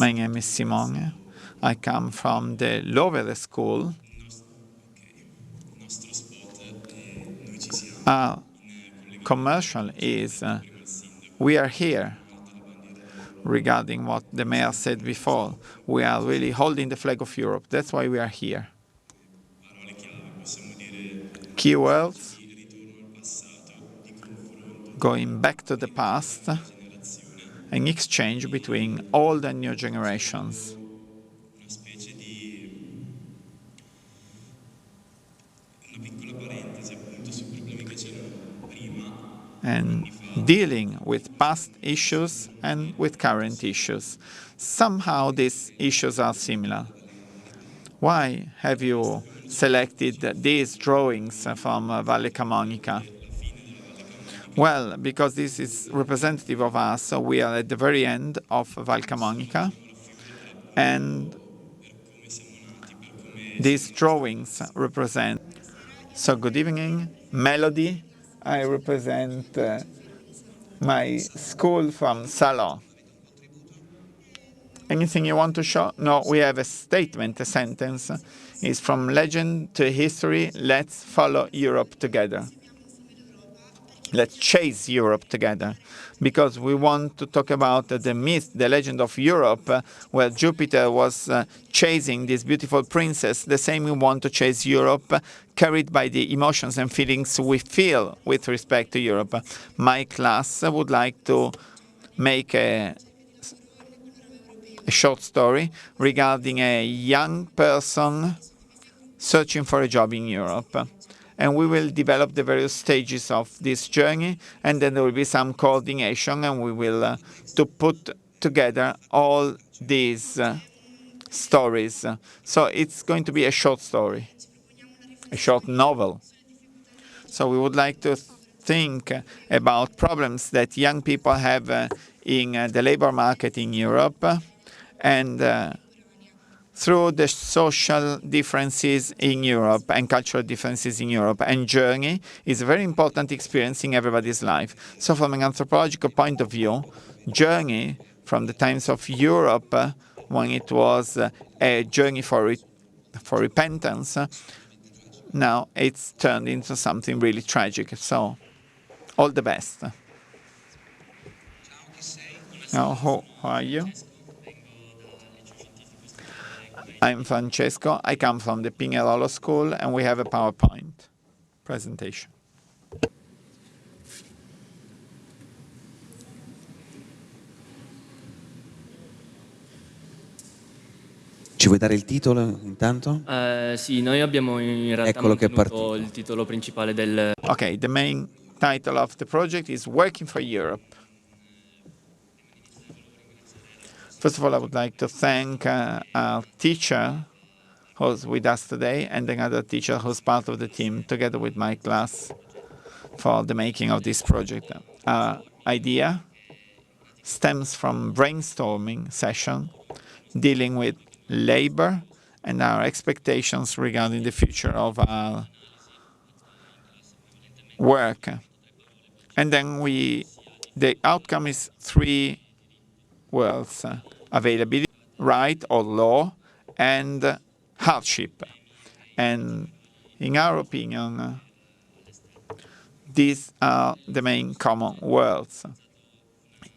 My name is Simone. I come from the Lovere School. Our commercial is we are here. Regarding what the mayor said before, we are really holding the flag of Europe. That's why we are here. Key words: going back to the past, an exchange between old and new generations. And dealing with past issues and with current issues. Somehow these issues are similar. Why have you selected these drawings from Valle Camonica? Well, because this is representative of us. So we are at the very end of Val Camonica, and these drawings represent. So good evening, Melody. I represent my school from Salon. Anything you want to show? No, we have a statement, a sentence. It's from legend to history. Let's follow Europe together. Let's chase Europe together, because we want to talk about the myth, the legend of Europe, where Jupiter was chasing this beautiful princess. The same we want to chase Europe, carried by the emotions and feelings we feel with respect to Europe. My class would like to make a short story regarding a young person searching for a job in Europe. And we will develop the various stages of this journey, and then there will be some coordination, and we will to put together all these stories. So it's going to be a short story, a short novel. So we would like to think about problems that young people have in the labor market in Europe, and through the social differences in Europe and cultural differences in Europe. And journey is a very important experience in everybody's life. So from an anthropological point of view, journey from the times of Europe, when it was a journey for repentance, now it's turned into something really tragic. So all the best. Now, who are you? I'm Francesco. I come from the Pinerolo School, and we have a PowerPoint presentation. Ci vuoi dare il titolo intanto? Sì, noi abbiamo in realtà mantenuto il titolo principale del... Okay, the main title of the project is Working for Europe. First of all, I would like to thank our teacher who's with us today, and another teacher who's part of the team, together with my class, for the making of this project. Our idea stems from brainstorming session dealing with labor and our expectations regarding the future of our work. And then the outcome is three words: availability, right or law, and hardship. And in our opinion, these are the main common words.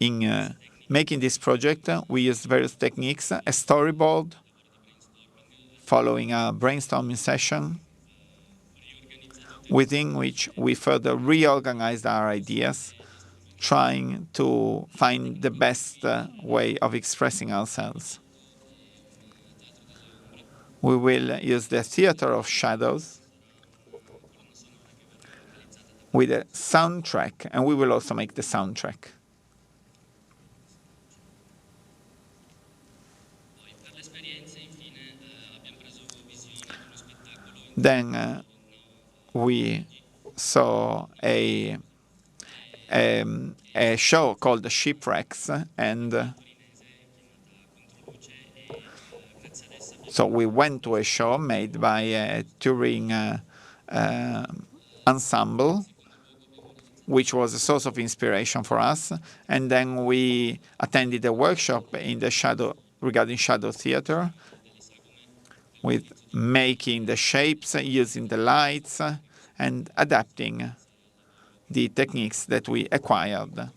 In making this project, we used various techniques: a storyboard, following a brainstorming session, within which we further reorganized our ideas, trying to find the best way of expressing ourselves. We will use the theater of shadows with a soundtrack, and we will also make the soundtrack. Then we saw a show called Shipwrecks, and so we went to a show made by a touring ensemble, which was a source of inspiration for us. And then we attended a workshop in the shadow regarding shadow theater, with making the shapes, using the lights, and adapting the techniques that we acquired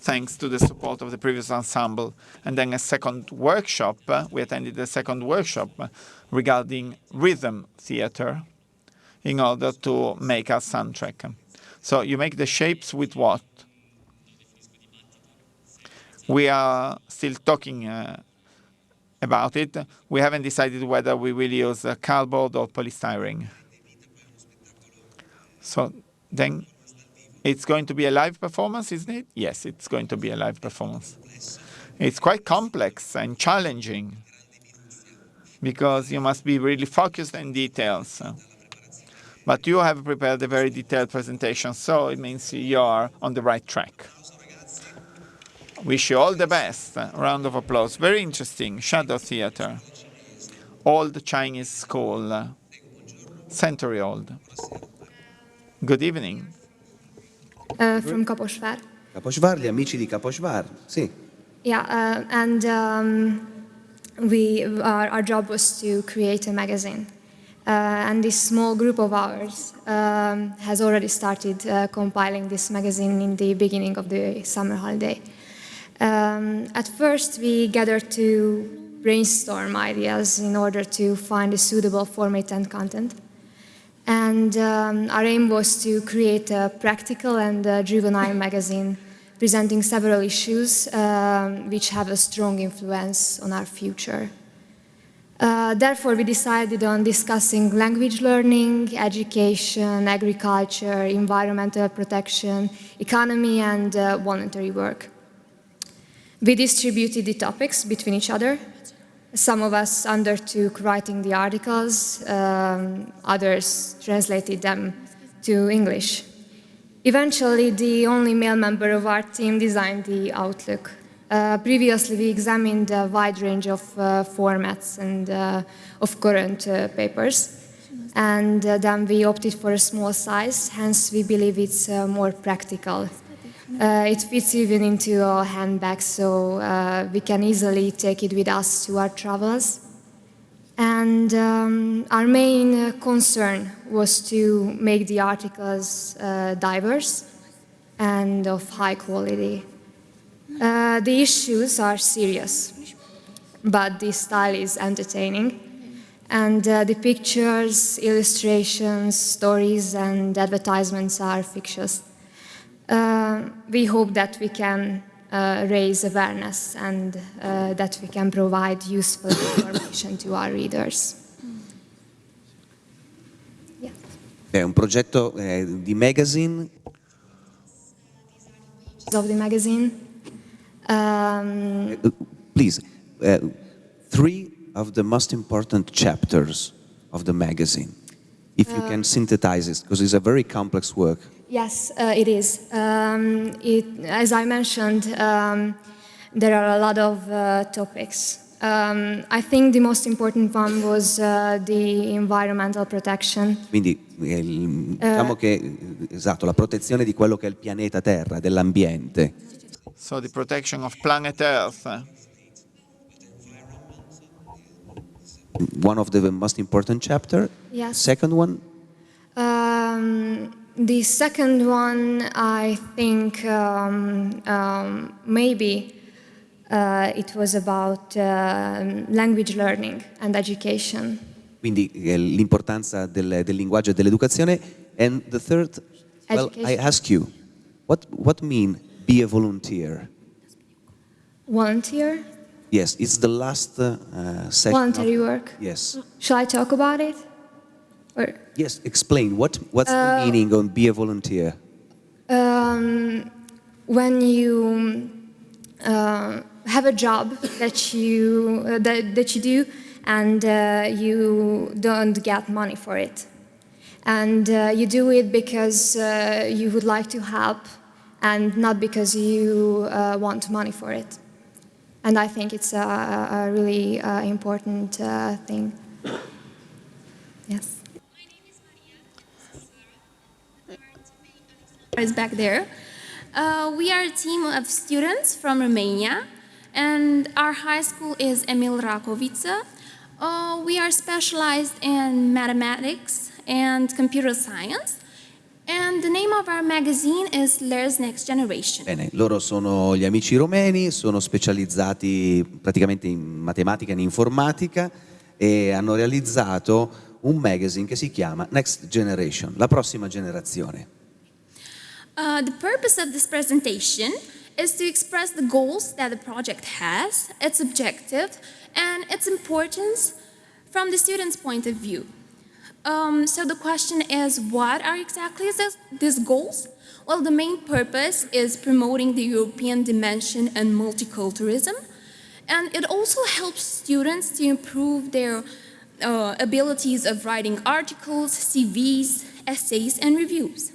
thanks to the support of the previous ensemble. And then a second workshop, we attended a second workshop regarding rhythm theater in order to make our soundtrack. So you make the shapes with what? We are still talking about it. We haven't decided whether we will use cardboard or polystyrene. So then it's going to be a live performance, isn't it? Yes, it's going to be a live performance. It's quite complex and challenging because you must be really focused on details. But you have prepared a very detailed presentation, so it means you're on the right track. Wish you all the best. Round of applause. Very interesting. Shadow theater. Old Chinese school. Century old. Good evening. From Kaposvár. Kaposvár, gli amici di Kaposvár, sì. Yeah, and our job was to create a magazine. And this small group of ours has already started compiling this magazine in the beginning of the summer holiday. At first, we gathered to brainstorm ideas in order to find a suitable format and content. And our aim was to create a practical and juvenile magazine presenting several issues which have a strong influence on our future. Therefore, we decided on discussing language learning, education, agriculture, environmental protection, economy, and voluntary work. We distributed the topics between each other. Some of us undertook writing the articles, others translated them to English. Eventually, the only male member of our team designed the outlook. Previously, we examined a wide range of formats and of current papers, and then we opted for a small size, hence we believe it's more practical. It fits even into a handbag, so we can easily take it with us to our travels. And our main concern was to make the articles diverse and of high quality. The issues are serious, but the style is entertaining. And the pictures, illustrations, stories, and advertisements are fictitious. We hope that we can raise awareness and that we can provide useful information to our readers. Yeah. È un progetto di magazine. Of the magazine. Please, 3 of the most important chapters of the magazine, if you can synthesize it, because it's a very complex work. Yes, it is. As I mentioned, there are a lot of topics. I think the most important one was the environmental protection. Quindi diciamo che esatto, la protezione di quello che è il pianeta Terra, dell'ambiente. So the protection of planet Earth. One of the most important chapter. Yes. Second one. The second one, I think, maybe it was about language learning and education. Quindi l'importanza del linguaggio e dell'educazione. And the third, well, I ask you, what mean be a volunteer? Volunteer? Yes, it's the last section. Voluntary work? Yes. Shall I talk about it? Or? Yes, explain. What's the meaning on be a volunteer? When you have a job that you do and you don't get money for it, and you do it because you would like to help and not because you want money for it. And I think it's a really important thing. Yes. Is back there. We are a team of students from Romania, And our high school is Emil Rakovica. We are specialized in mathematics and computer science. And the name of our magazine is Lear's Next Generation. Bene, loro sono gli amici romeni, sono specializzati praticamente in matematica e in informatica e hanno realizzato un magazine che si chiama Next Generation, la prossima generazione. The purpose of this presentation is to express the goals that the project has, its objective, and its importance from the student's point of view. So the question is, what are exactly these goals? Well, the main purpose is promoting the European dimension and multiculturalism, and it also helps students to improve their abilities of writing articles, CVs, essays, and reviews.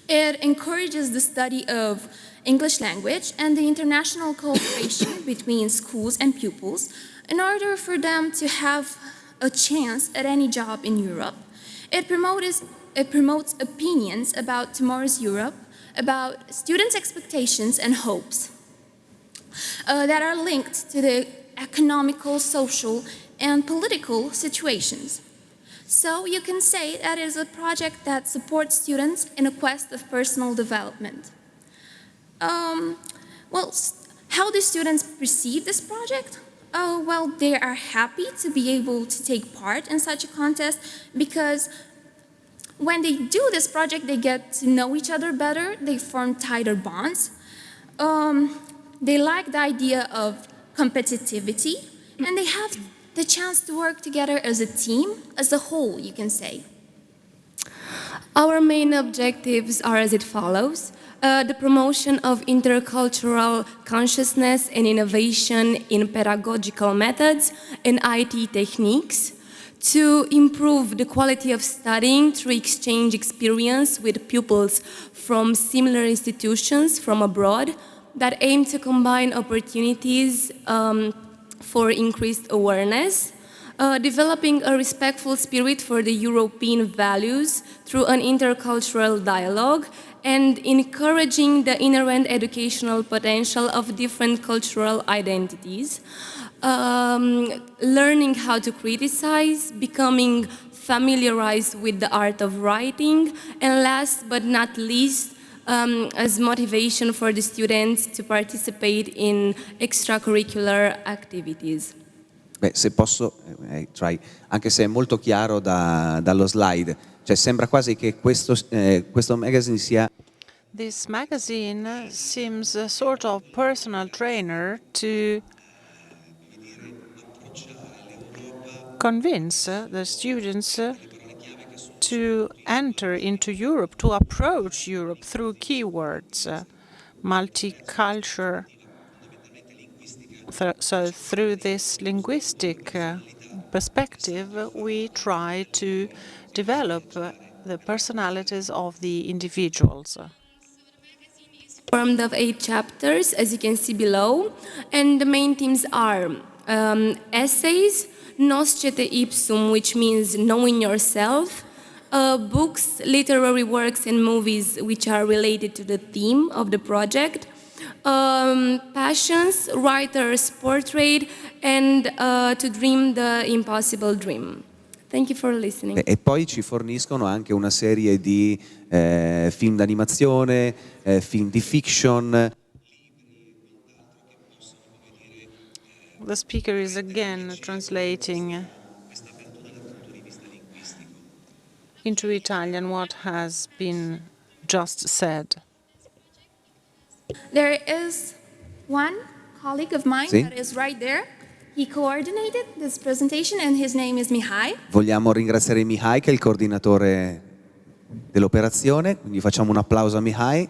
It encourages the study of English language and the international cooperation between schools and pupils in order for them to have a chance at any job in Europe. It promotes opinions about tomorrow's Europe, about students' expectations and hopes that are linked to the economical, social, and political situations. So you can say that it is a project that supports students in a quest of personal development. Well, how do students perceive this project? Oh, well, they are happy to be able to take part in such a contest because when they do this project, they get to know each other better, they form tighter bonds. They like the idea of competitivity, and they have the chance to work together as a team, as a whole, you can say. Our main objectives are as it follows. The promotion of intercultural consciousness and innovation in pedagogical methods and IT techniques, to improve the quality of studying through exchange experience with pupils from similar institutions from abroad that aim to combine opportunities for increased awareness, developing a respectful spirit for the European values through an intercultural dialogue, and encouraging the inherent educational potential of different cultural identities, learning how to criticize, becoming familiarized with the art of writing, and last but not least, as motivation for the students to participate in extracurricular activities. Beh, se posso, anche se è molto chiaro dallo slide, cioè sembra quasi che questo magazine sia... This magazine seems a sort of personal trainer to convince the students to enter into Europe, to approach Europe through keywords, multicultural. So through this linguistic perspective, we try to develop the personalities of the individuals. Formed of 8 chapters, as you can see below, and the main themes are essays, Noscete Ipsum, which means knowing yourself, books, literary works, and movies which are related to the theme of the project, passions, writer's portrait, and to dream the impossible dream. Thank you for listening. E poi ci forniscono anche una serie di film d'animazione, film di fiction. The speaker is again translating into Italian what has been just said. There is one colleague of mine Sì? that is right there. He coordinated this presentation and his name is Mihai. Vogliamo ringraziare Mihai che è il coordinatore dell'operazione, quindi facciamo un applauso a Mihai.